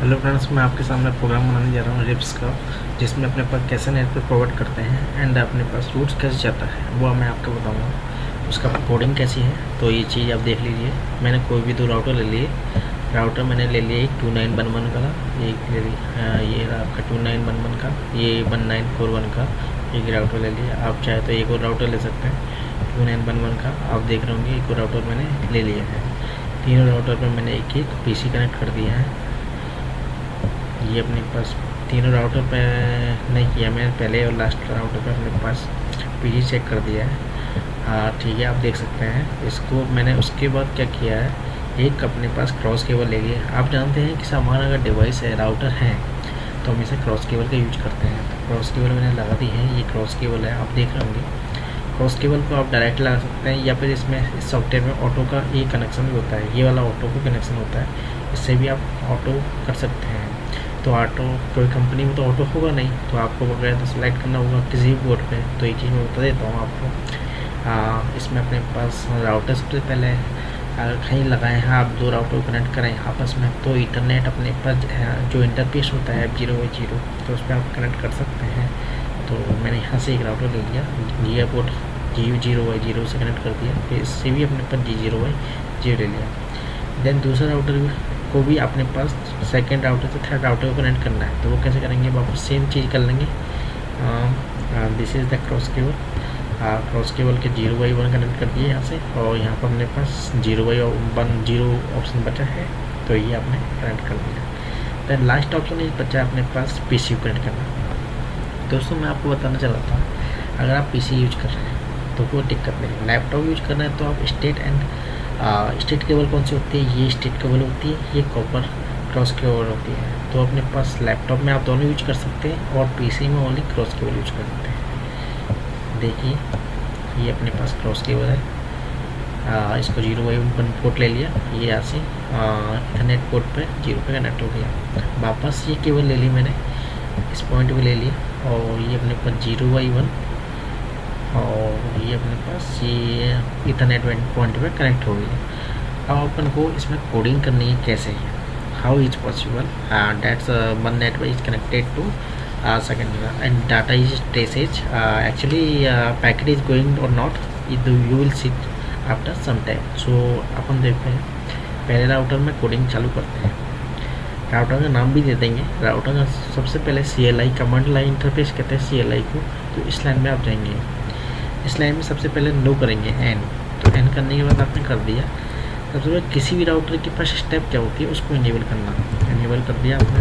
Hello friends, मैं आपके सामने प्रोग्राम बनाने जा रहा हूँ रिप्स का, जिसमें अपने पास कैसे नेटवर्क प्रोवाइड करते हैं एंड अपने पास रूट्स कैसे जाता है वो मैं आपको बताऊँगा। उसका कोडिंग कैसी है तो ये चीज़ आप देख लीजिए। मैंने कोई भी 2 राउटर ले लिए। राउटर मैंने ले लिया एक 2911 का, एक ले लिया ये रहा आपका 2911 का, ये 1941 का एक राउटर ले लिया। आप चाहे तो एक और राउटर ले सकते हैं 2911 का। आप देख रहे होंगे एक और राउटर मैंने ले लिया है। तीनों राउटर पर मैंने एक एक पीसी कनेक्ट कर दिया है। ये अपने पास तीनों राउटर पे नहीं किया मैंने, पहले और लास्ट राउटर पे अपने पास पीजी चेक कर दिया है। ठीक है, आप देख सकते हैं इसको। मैंने उसके बाद क्या किया है, एक अपने पास क्रॉस केबल ले लिया। आप जानते हैं कि हमारा अगर डिवाइस है, राउटर है, तो हम इसे क्रॉस केबल का यूज करते हैं। तो क्रॉस केबल मैंने लगा दी है, ये क्रॉस केबल है, आप देख रहे होंगे। क्रॉस केबल को आप डायरेक्ट लगा सकते हैं या फिर इसमें इस सॉफ्टवेयर में ऑटो का ये कनेक्शन भी होता है, ये वाला ऑटो का कनेक्शन होता है, इससे भी आप ऑटो कर सकते हैं। तो ऑटो कोई कंपनी में तो ऑटो होगा नहीं, तो आपको वगैरह तो सिलेक्ट करना होगा किसी भी बोर्ड पे। तो ये चीज़ मैं बता देता हूँ आपको। इसमें अपने पास राउटर सबसे पहले अगर कहीं लगाए हैं, आप 2 राउटर को कनेक्ट करें आपस में, तो इंटरनेट अपने पास जो इंटरफेस होता है 0/0, तो उस पर आप कनेक्ट कर सकते हैं। तो मैंने यहाँ से एक राउटर ले लिया, जिया पोर्ट G0/0 से कनेक्ट कर दिया, फिर इससे भी अपने पास G0/0 ले लिया। देन दूसरा राउटर को भी अपने पास सेकंड राउटर से थर्ड राउटर को कनेक्ट करना है, तो वो कैसे करेंगे, वापस सेम चीज़ कर लेंगे। This is the cross cable. Cross cable के 0/1 कनेक्ट कर दिए यहाँ से, और यहाँ पर अपने पास 0/1 ऑप्शन बचा है, तो ये आपने कनेक्ट कर दिया। देन लास्ट ऑप्शन ये बचा है अपने पास पीसी को कनेक्ट करना। दोस्तों मैं आपको बताना चला था, अगर आप पीसी यूज कर रहे हैं तो कोई दिक्कत नहीं। लैपटॉप यूज कर रहे हैं तो आप स्टेट केबल कौन सी होती है, ये स्टेट केबल होती है, ये कॉपर क्रॉस केबल होती है। तो अपने पास लैपटॉप में आप दोनों यूज कर सकते हैं और पीसी में ओनली क्रॉस केबल यूज कर सकते हैं। देखिए ये अपने पास क्रॉस केबल है। इसको 0/1 पोर्ट ले लिया, ये यहाँ से इथरनेट पोर्ट पे 0 पे कनेक्ट हो गया। वापस ये केबल ले ली मैंने, इस पॉइंट पे ले लिया, और ये अपने पास 0/1, और ये अपने पास ये इथरनेट पॉइंट पे कनेक्ट हो गई। अब अपन को इसमें कोडिंग करनी है कैसे है, how is possible that's one network is connected to second and data is traces actually packet is going or not, you will see after some time. So अपन देखते हैं, पहले राउटर में कोडिंग चालू करते हैं। राउटर का नाम भी दे देंगे। राउटर का सबसे पहले CLI कमांड लाइन इंटरफेस कहते हैं CLI को। तो इस लाइन में आप जाएंगे, इस लाइन में सबसे पहले नो करेंगे एन। तो एन करने के बाद आपने कर दिया। सबसे पहले किसी भी राउटर की फर्स्ट स्टेप क्या होती है, उसको इनेबल करना। इनेबल कर दिया आपने।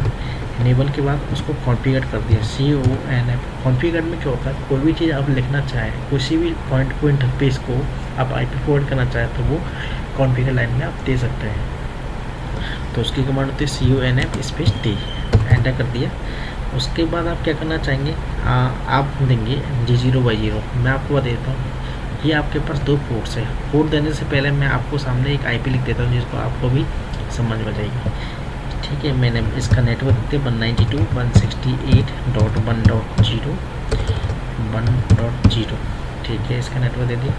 इनेबल के बाद उसको कॉन्फ़िगर कर दिया, CONF। कॉन्फ़िगर में क्या होता है, कोई भी चीज़ आप लिखना चाहें, किसी भी पॉइंट को इंटरफेस को आप IP फॉरवर्ड करना चाहें, तो वो कॉन्फ़िगर लाइन में आप दे सकते हैं। तो उसकी कमांड होती है CONF-T। एंटर कर दिया। उसके बाद आप क्या करना चाहेंगे, आप देंगे G0/0। मैं आपको बता देता हूँ, ये आपके पास 2 पोर्ट्स है। पोर्ट देने से पहले मैं आपको सामने एक IP लिख देता हूँ, जिसको आपको भी समझ में जाएगी। ठीक है, मैंने इसका नेटवर्क दिया 192.168.1.0 ठीक है, इसका नेटवर्क दे दिया।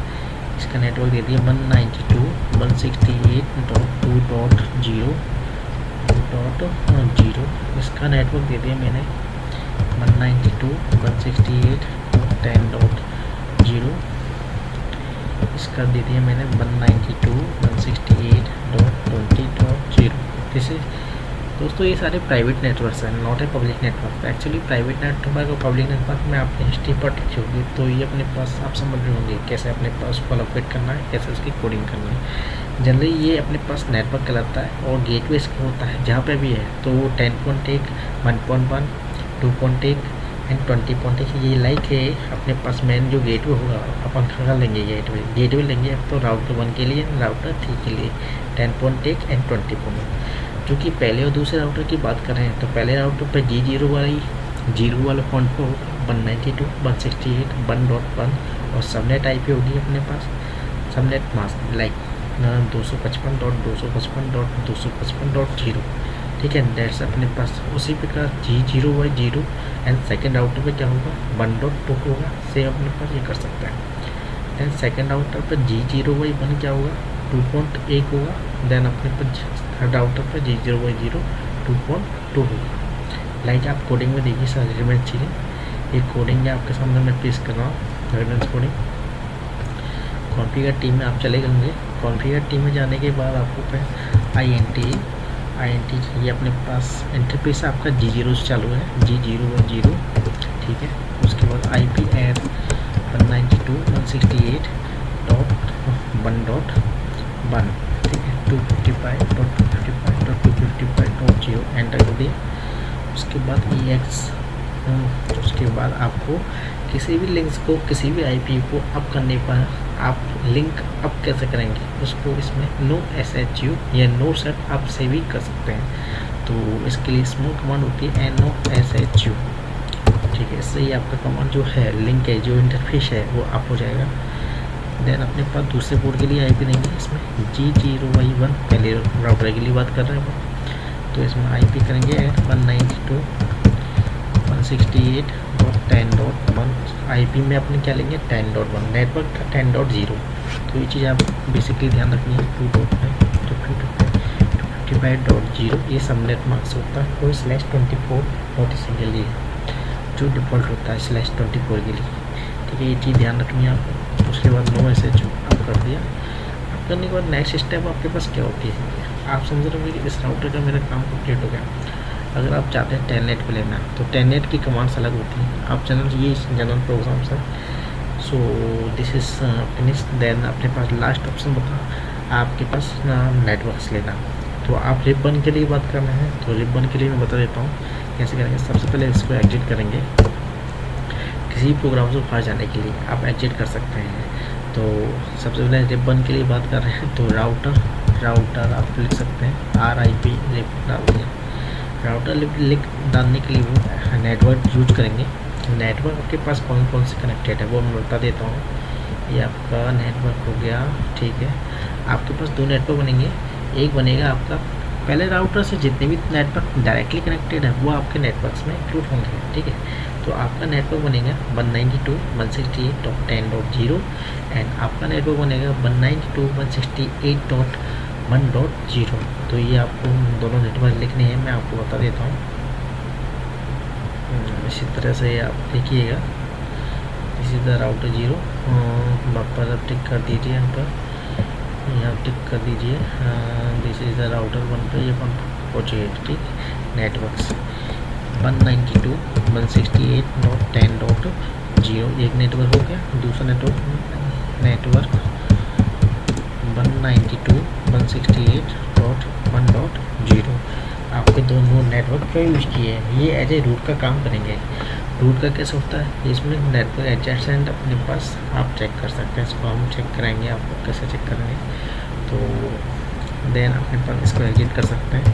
इसका नेटवर्क दे दिया 192.168.2.0। इसका नेटवर्क दे दिया मैंने 192.168.10.0। इसका दे दिया मैंने 192.168.20.0। जैसे दोस्तों ये सारे प्राइवेट नेटवर्क्स हैं, not a public network. Actually private network और पब्लिक नेटवर्क में आपकी हिस्ट्री पर लिखी होगी, तो ये अपने पास आप समझ रहे होंगे कैसे अपने पास उसको अलोकेट करना है, कैसे उसकी कोडिंग करनी है। जनरली ये अपने पास नेटवर्क कहलाता है, और गेटवे इसका होता है जहाँ पे भी है, तो वो 10.1, 1.1, 2.1 एंड 20.1 ये लाइक है। अपने पास मेन जो गेटवे होगा, अपन कहाँ लेंगे, गेटवे लेंगे तो राउटर 1 के लिए, राउटर 3 के लिए 10.1 एंड 20.1। जो कि पहले और दूसरे राउटर की बात कर रहे हैं, तो पहले राउटर पर G0 वाले पॉइंट पर होगा 192.168.1.1, और सबनेट IP होगी अपने पास, सबनेट मास्क लाइक 255.255.255.0। ठीक है, डेट्स अपने पास। उसी प्रकार G0/0 एंड सेकेंड राउटर पे क्या होगा 1.2 होगा, सेम अपने पास ये कर सकता है। देन सेकेंड राउटर पर G0/1 क्या होगा 2.1 होगा। देन अपने पास थर्ड राउटर पर G0/0 2.2 होगा। लाइक आप कोडिंग में देखिए सारी रेफरेंस चीज़ें, ये कोडिंग है आपके सामने मैं पेश कर रहा हूँ रेफरेंस कोडिंग। कॉन्फ़िगर टीम में आप चले गए। कॉन्फ़िगर टीम में जाने के बाद आपको INT ये अपने पास इंटरफेस आपका G0 से चालू है, G0 ठीक है। उसके बाद IP एड 192.168.1.1 ठीक है, 255.255.255.0 एंटर कर दिया। उसके बाद उसके बाद आपको किसी भी लिंक्स को, किसी भी IP को अप करने पर आप लिंक अप कैसे करेंगे उसको इसमें नो SHU या नो सेट आप से भी कर सकते हैं। तो इसके लिए स्मॉल कमांड होती है no SHU ठीक है। इससे ही आपका कमांड जो है लिंक है, जो इंटरफेस है वो अप हो जाएगा। देन अपने पास दूसरे पोर्ट के लिए IP देंगे इसमें G0Y1, पहले राउटर के लिए बात कर रहे हैं तो इसमें IP करेंगे 192.168.10.1 IP में अपने क्या लेंगे 10.1, नेटवर्क था 10.0। तो ये चीज़ आप बेसिकली ध्यान रखनी है। 2.5.255.0 ये सबनेट मास्क होता है और /24 नोटिसिंग के लिए जो डिफ़ॉल्ट होता है /24 के लिए ठीक है। ये चीज़ ध्यान रखनी है आपको। उसके बाद नो SHU आप कर दिया। आप करने के बाद नेक्स्ट स्टेप आपके पास क्या होती है, आप समझ रहे होंगे कि इस राउटर का मेरा काम कंप्लीट हो गया। अगर आप चाहते हैं टेलनेट पे लेना तो टेलनेट की कमांड्स अलग होती हैं। आप जनरल प्रोग्राम्स है। So this is finish. Then अपने पास लास्ट ऑप्शन बता आपके पास नेटवर्क्स लेना। तो आप रिबन के लिए बात करना है तो रिबन के लिए मैं बता देता हूँ कैसे करेंगे। सबसे पहले इसको एग्जिट करेंगे। किसी प्रोग्राम से बाहर जाने के लिए आप एग्जिट कर सकते हैं। तो सबसे पहले रिबन के लिए बात कर रहे हैं तो राउटर आप लिख सकते हैं RIP लिख डाल दिया। राउटर लिंक डालने के लिए वो नेटवर्क यूज करेंगे। नेटवर्क आपके पास कौन कौन से कनेक्टेड है वो मैं बता देता हूँ। ये आपका नेटवर्क हो गया ठीक है। आपके पास दो नेटवर्क बनेंगे। एक बनेगा आपका पहले राउटर से जितने भी नेटवर्क डायरेक्टली कनेक्टेड है वो आपके नेटवर्क्स में इंक्लूड होंगे ठीक है। तो आपका नेटवर्क बनेगा 192.168.10.0 एंड आपका नेटवर्क बनेगा 192.168.1.0। तो ये आपको दोनों नेटवर्क लिखने हैं, मैं आपको बता देता हूँ। इसी तरह से आप देखिएगा। इसी तरह राउटर 0 वापस आप टिक कर दीजिए, यहाँ पर टिक कर दीजिए। दिस इज द राउटर 1 पे ये पहुँचेगा ठीक। नेटवर्क्स 192.168.10.0 एक नेटवर्क हो गया। दूसरा नेटवर्क 192.168.1.0 आपके दोनों नेटवर्क का यूज किए हैं। ये एज ए रूट का काम करेंगे। रूट का कैसे होता है, इसमें नेटवर्क एडजेसेंट अपने पास आप चेक कर सकते हैं। इसको हम चेक करेंगे, आपको कैसे चेक करेंगे। तो देन अपने पास इसको एग्जिट कर सकते हैं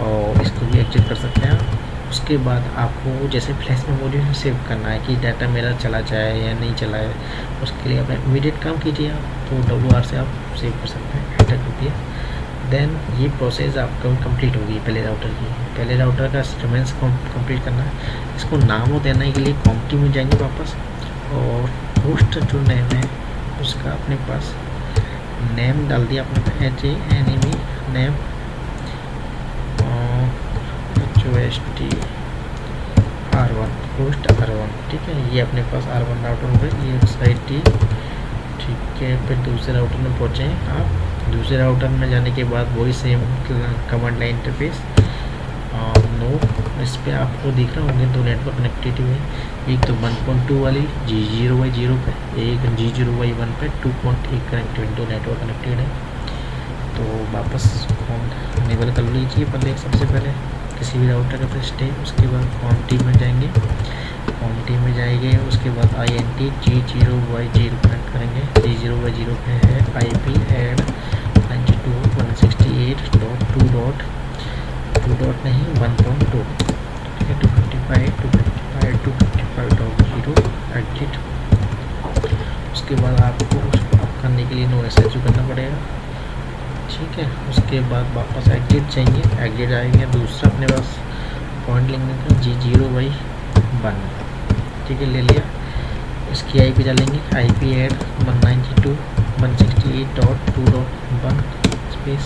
और इसको भी एग्जिट कर सकते हैं। उसके बाद आपको जैसे फ्लैश मेमोरी में सेव करना है कि डाटा मेरा चला जाए या नहीं चला है, उसके लिए आप इमीडिएट काम कीजिए। आप तो WR से आप सेव कर सकते हैं, एंटर कर दिया। देन ये प्रोसेस आपका कंप्लीट होगी पहले राउटर का रिमेंस कंप्लीट करना है। इसको नाम देने के लिए कॉम्प्टी में जाएंगे वापस और होस्ट जो नेम है उसका अपने पास नेम डाल दिया आपने HANEME name HOST R1 host R1 ठीक है। ये अपने पास R1 राउटर हो गया। ये साइट ठीक है। फिर दूसरे राउटर में पहुँचे आप। दूसरे राउटर में जाने के बाद वही same command line interface no. इस पर आपको दिख रहा होंगे दो नेटवर्क कनेक्टिविटी में, एक तो 1.2 वाली G0Y0 पे, एक G0Y1 पे 2.1 कनेक्टेड, दो नेटवर्क कनेक्टेड है। तो वापस इनेबल कर लीजिए पहले सबसे पहले किसी भी राउटर का फर्स्ट है। उसके बाद कॉन्टी में जाएंगे, उसके बाद INT G0Y0 कनेक्ट करेंगे। G0Y0 पे है IP एड 192.168.2.2 ठीक है। 255.255.0 एग्जिट। उसके बाद आपको उसको अप करने के लिए नो SHU करना पड़ेगा ठीक है। उसके बाद वापस एग्जिट चाहिए, एग्जिट आएंगे। दूसरा अपने पास पॉइंट लिखने का G0Y1 ठीक है, ले लिया। इसकी IP डालेंगे IP add 192.168.2.1 space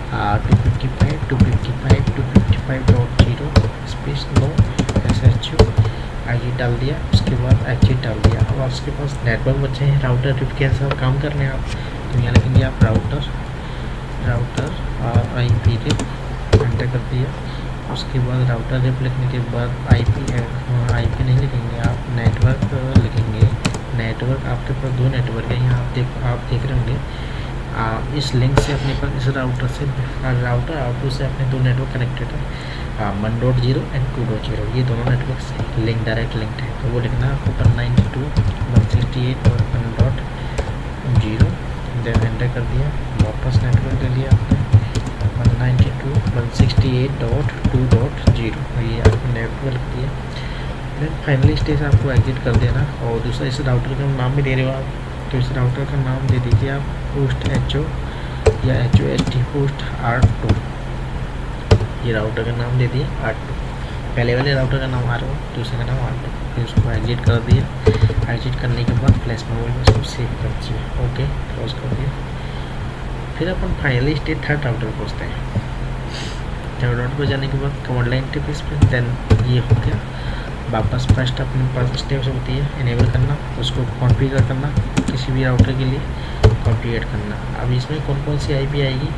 255.0 space no SHU आगे डाल दिया। उसके बाद एग्जिट डाल दिया। अब आपके पास नेटवर्क बचे हैं, राउटर रिप के साथ काम करने हैं आप, तो यहाँ लिखेंगे आप राउटर IP रिप, एंटर कर दिया। उसके बाद राउटर रिप लिखने के बाद IP नहीं लिखेंगे आप, नेटवर्क लिखेंगे। नेटवर्क आपके पास 2 नेटवर्क है यहाँ, आप देख रहे होंगे। इस लिंक से अपने पास इस राउटर आउटपुट से अपने 2 नेटवर्क कनेक्टेड है, 1.0 एंड 2.0। ये दोनों नेटवर्क से लिंक डायरेक्ट लिंक्ड है, तो वो लिखना आपको 192.168.1.0। देन एंटर कर दिया, वापस नेटवर्क ले लिया आपने 192.168.2.0, ये आपको नेटवर्क दिया। देन फाइनली स्टेज आपको एग्जिट कर देना। और दूसरा, इस राउटर का नाम भी दे रहे हो आप, तो इस राउटर का नाम दे दीजिए आप होस्ट HO या HOST होस्ट R2। ये राउटर का नाम दे दिया R2, पहले वाले राउटर का नाम R1, दूसरे का नाम R2। फिर उसको एग्जिट कर दिया। एग्जिट करने के बाद फ्लैश मेमोरी में उसको सेव कर दिया। ओके, क्लोज कर दिया। फिर अपन फाइनली स्टेज थर्ड राउटर पहुँचते हैं। थर्ड राउटर पर जाने के बाद कमांड लाइन इंटरफेस पे, देन ये हो गया। वापस फर्स्ट अपने पास स्टेप्स होती है, इनेबल करना, उसको कॉन्फ़िगर करना, किसी भी राउटर के लिए कॉन्फ़िगर करना। अब इसमें कौन कौन सी IP आएगी,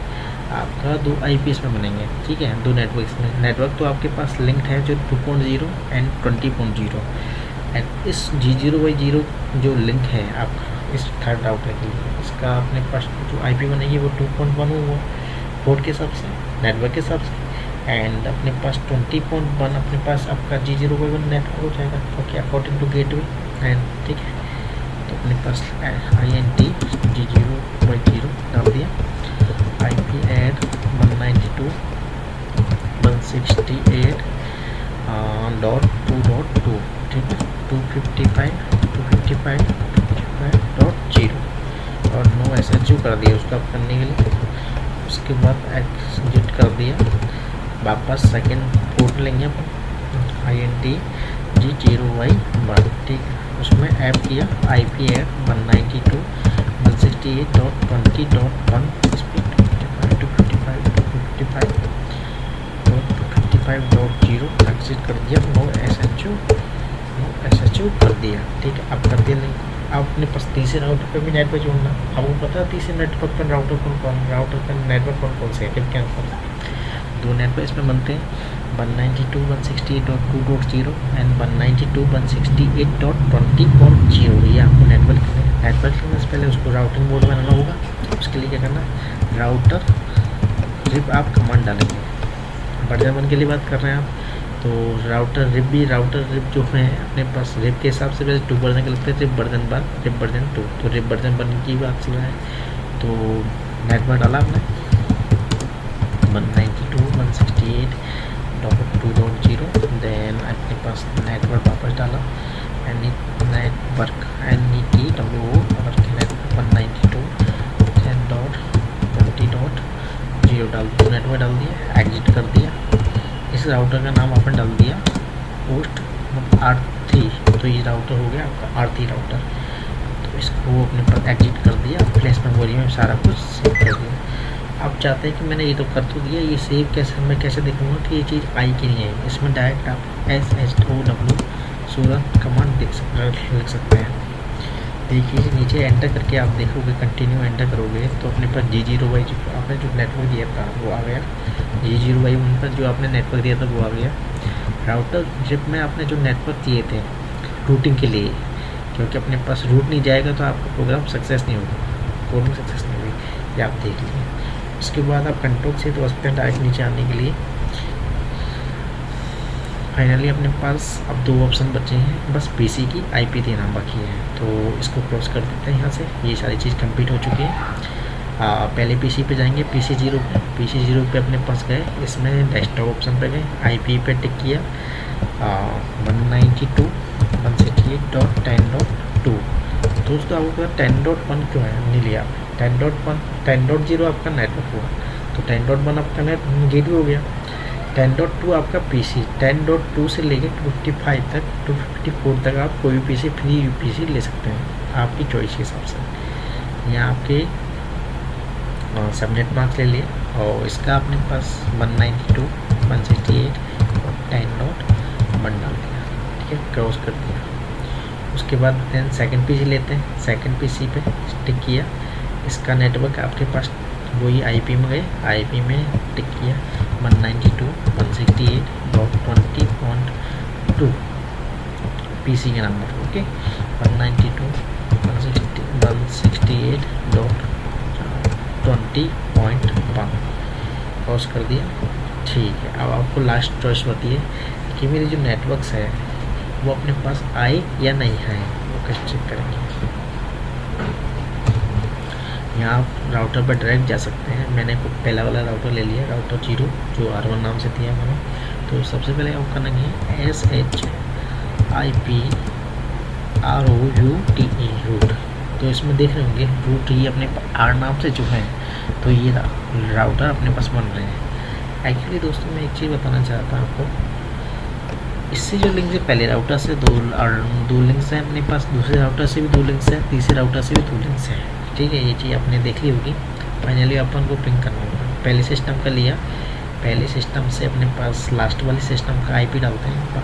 आपका 2 IP इसमें बनेंगे, ठीक है, 2 नेटवर्क में। नेटवर्क तो आपके पास लिंक्ड है जो 2.0 एंड 20.0, एंड इस G0/0 जो लिंक है आपका इस थर्ड राउटर के लिए, इसका अपने पास जो IP बनेगी वो 2.1 होगा पोर्ट के हिसाब से, नेटवर्क के हिसाब से। एंड अपने पास 20.1 अपने पास आपका G0/1 नेटवर्क हो जाएगा, okay, according to gateway and, ठीक है। तो अपने पास INT G0/0 डाल दिया। IP एड 192.168.2.2, ठीक है, 255.0 और नो SHU कर दिया उसका करने के लिए। उसके बाद एग्जिट कर दिया। वापस सेकेंड पोर्ट लेंगे अपन INT G0/1, ठीक है, उसमें ऐप किया IP एड 192.168.20.1 स्पीड 255.0 एग्जिट कर दिया। नो SHU कर दिया, ठीक है। अब कर दिया लिंक। आप अपने पास तीसरे राउटर पर भी नेटवर्क जोड़ना। आपको पता है तीसरे नेटवर्क पर राउटर का नेटवर्क कौन से है, फिर क्या करें। 2 नेटवर्क इसमें बनते हैं, 192.168.2.0 एंड 192.168.20.0। ये आपको नेटवर्क करने से पहले उसको राउटिंग मोड बनाना होगा। उसके लिए क्या करना, राउटर रिप आप कमांड डालेंगे। वर्जन 1 के लिए बात कर रहे हैं आप, तो राउटर रिप जो है अपने पास रिप के हिसाब से वैसे 2 वर्जन के लगते हैं, रिप वर्जन 1, रिप वर्जन 2। तो रिप वर्जन 1 की बात चल रहा है, तो नेटवर्क डाला आपने 192.168.2.0। देन अपने पास नेटवर्क वापस डाला, नेटवर्क नेटवर्क 192.20.0 डाल दिया, नेटवर्क डाल दिया, एग्जिट कर दिया। इस राउटर का नाम आपने डाल दिया होस्ट R3, तो ये राउटर हो गया आपका R3 राउटर। तो इसको अपने पास एग्जिट कर दिया, फ्लैश मेमोरी में सारा कुछ सेव कर दिया। आप चाहते हैं कि मैंने ये तो कर तो दिया, ये सेव मैं कैसे देखूँगा कि ये चीज़ आई कि नहीं आई। इसमें डायरेक्ट आप SHOW सूरत कमांड लिख सकते हैं। देखिए नीचे एंटर करके आप देखोगे, कंटिन्यू एंटर करोगे तो अपने पास G0/0 आपने जो नेटवर्क दिया था वो आ गया। G0/1 पर जो आपने नेटवर्क दिया था वो आ गया। राउटर जिप में आपने जो नेटवर्क दिए थे रूटिंग के लिए, क्योंकि अपने पास रूट नहीं जाएगा तो आपका प्रोग्राम सक्सेस नहीं होगा, कोडिंग सक्सेस नहीं होगी, ये आप देख लीजिए। उसके बाद आप कंट्रोल से तो उसके डायरेक्ट नीचे आने के लिए फाइनली अपने पास अब 2 ऑप्शन बचे हैं, बस PC की IP देना बाकी है। तो इसको क्रॉस कर देते हैं यहाँ से। ये सारी चीज़ कंप्लीट हो चुकी है। पहले PC पे जाएंगे, PC0 पे अपने पास गए, इसमें डेस्कटॉप ऑप्शन पे गए, IP पे टिक किया 192.168.10.2। दोस्तों आपको पता 10.1 क्यों है नहीं लिया, 10.0 आपका नेटवर्क हुआ, तो 10.1 आपका नेट गेटवे हो गया। 10.2 आपका PC, 10.2 से लेकर 255 तक 254 तक आप कोई भी PC फ्री PC ले सकते हैं आपकी चॉइस के हिसाब से। यहाँ आपके सबनेट मार्क्स ले लिए और इसका अपने पास 192.168.10.1 डाल दिया, ठीक है, क्रॉस कर दिया। उसके बाद देन सेकंड पीसी लेते हैं, सेकंड पीसी पे टिक किया, इसका नेटवर्क आपके पास वही आईपी में गए, आईपी में टिक किया 192.168.20.2 पीसी के नंबर, ओके 192.168.20.1 क्रॉस कर दिया, ठीक है। अब आपको लास्ट चॉइस होती है कि मेरी जो नेटवर्क्स है वो अपने पास आए या नहीं आए, वो कैसे चेक करेंगे। यहाँ आप राउटर पर डायरेक्ट जा सकते हैं। मैंने पहला वाला राउटर ले लिया, राउटर 0 जो R1 नाम से दिया मैंने। तो सबसे पहले आपको करना है SHIPROUTE रूट। तो इसमें देख रहे होंगे रूट ही अपने R नाम से जो है, तो ये राउटर अपने पास बन रहे हैं। एक्चुअली दोस्तों मैं एक चीज़ बताना चाहता हूँ आपको, इससे जो लिंक्स है पहले राउटर से दो लिंक्स हैं अपने पास, दूसरे राउटर से भी 2 लिंक्स हैं, तीसरे राउटर से भी 2 लिंक्स हैं, ठीक है। ये चीज़ आपने देख ली होगी। फाइनली अपन को पिंग करना होगा, पहले सिस्टम का लिया, पहले सिस्टम से अपने पास लास्ट वाले सिस्टम का आईपी डालते हैं,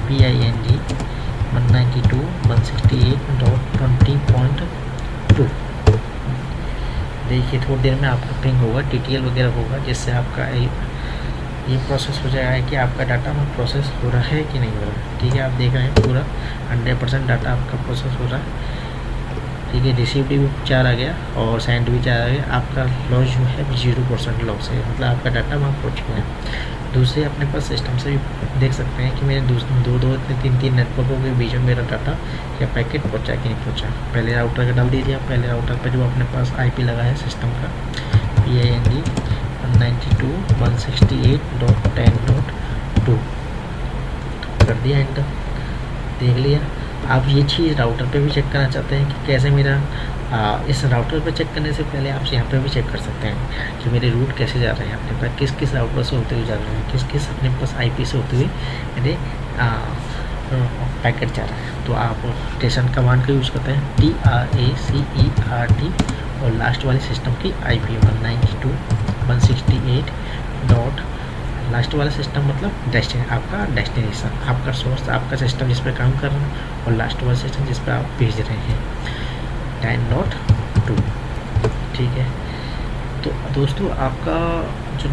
PING 192.168.20.2। देखिए थोड़ी देर में आपका पिंग होगा, TTL वगैरह होगा, जिससे आपका ये प्रोसेस हो जाएगा कि आपका डाटा में प्रोसेस हो रहा है कि नहीं हो रहा है, ठीक है। आप देख रहे हैं पूरा 100% डाटा आपका प्रोसेस हो रहा है, ठीक है। रिसीव्ड भी 4 आ गया और सेंड भी 4 आ गया। आपका लॉस जो है 0% लॉस है, मतलब आपका डाटा वहाँ पहुँच गया। दूसरे अपने पास सिस्टम से भी देख सकते हैं कि मेरे 2-3 नेटवर्कों के बीच में मेरा डाटा या पैकेट पहुँचा कि नहीं पहुँचा। पहले राउटर का डाल दीजिए आप, पहले राउटर पर जो अपने पास आईपी लगा है सिस्टम का PING 192.168.10.2 कर दिया एंटर, देख लिया। आप ये चीज़ राउटर पे भी चेक करना चाहते हैं कि कैसे मेरा इस राउटर पे चेक करने से पहले आप यहाँ पे भी चेक कर सकते हैं कि मेरे रूट कैसे जा रहे हैं, अपने पास किस किस राउटर से होते हुए जा रहे हैं, किस किस अपने पास आईपी से होते हुए मेरे पैकेट जा रहा है। तो आप स्टेशन कमांड का यूज़ करते हैं TRACERT और लास्ट वाले सिस्टम की IP 192.168. लास्ट वाला सिस्टम मतलब आपका डेस्टिनेशन, आपका सोर्स, आपका सिस्टम जिस पर काम कर रहा है, और लास्ट वाला सिस्टम जिस पर आप भेज रहे हैं 10.2, ठीक है। तो दोस्तों आपका जो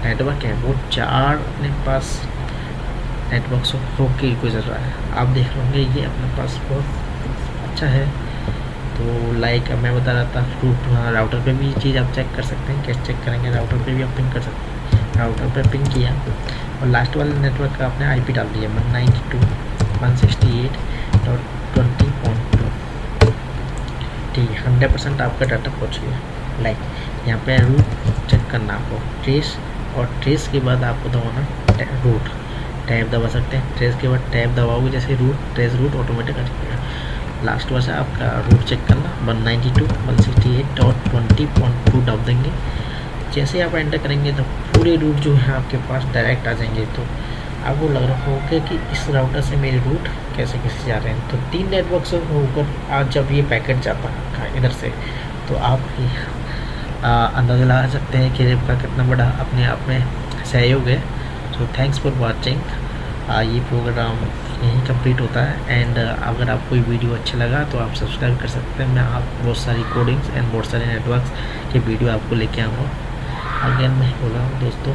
नेटवर्क है वो 4 अपने पास नेटवर्क से होके गुजर रहा है। आप देख रहे होंगे ये अपने पास बहुत अच्छा है। तो लाइक मैं बता रहा था रूट राउटर पे भी ये चीज़ आप चेक कर सकते हैं। कैसे चेक करेंगे, राउटर पे भी आप पिंग कर सकते हैं। राउटर पे पिंग किया और लास्ट वाले नेटवर्क का आपने आईपी डाल दिया 192.168.20.2, ठीक है। 100% आपका डाटा पहुंच गया। लाइक यहाँ पे रूट चेक करना आपको, ट्रेस, और ट्रेस के बाद आपको दबाना रूट, टैब दबा सकते हैं। ट्रेस के बाद टैब दबाओगे जैसे रूट, ट्रेस रूट ऑटोमेटिक आ जाएगा। लास्ट वाला से आपका रूट चेक करना 192.168.20.2 डाल देंगे। जैसे आप एंटर करेंगे तो पूरे रूट जो है आपके पास डायरेक्ट आ जाएंगे। तो आपको लग रहा होगा कि इस राउटर से मेरे रूट कैसे कैसे जा रहे हैं। तो 3 नेटवर्क से होकर आज जब ये पैकेट जाता है इधर से, तो आप अंदाज़ा लगा सकते हैं कि आपका कितना बड़ा अपने आप में सहयोग है। So thanks for watching. ये प्रोग्राम यहीं कंप्लीट होता है। एंड अगर आपको ये वीडियो अच्छा लगा तो आप सब्सक्राइब कर सकते हैं। मैं आप बहुत सारी कोडिंग्स एंड बहुत सारे नेटवर्क्स के वीडियो आपको लेके आऊँगा। अगेन मैं बोल रहा हूँ दोस्तों,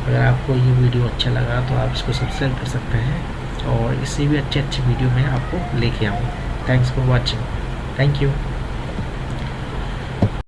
अगर आपको ये वीडियो अच्छा लगा तो आप इसको सब्सक्राइब कर सकते हैं, और इससे भी अच्छे वीडियो मैं आपको लेके आऊँगा। Thanks for watching, thank you.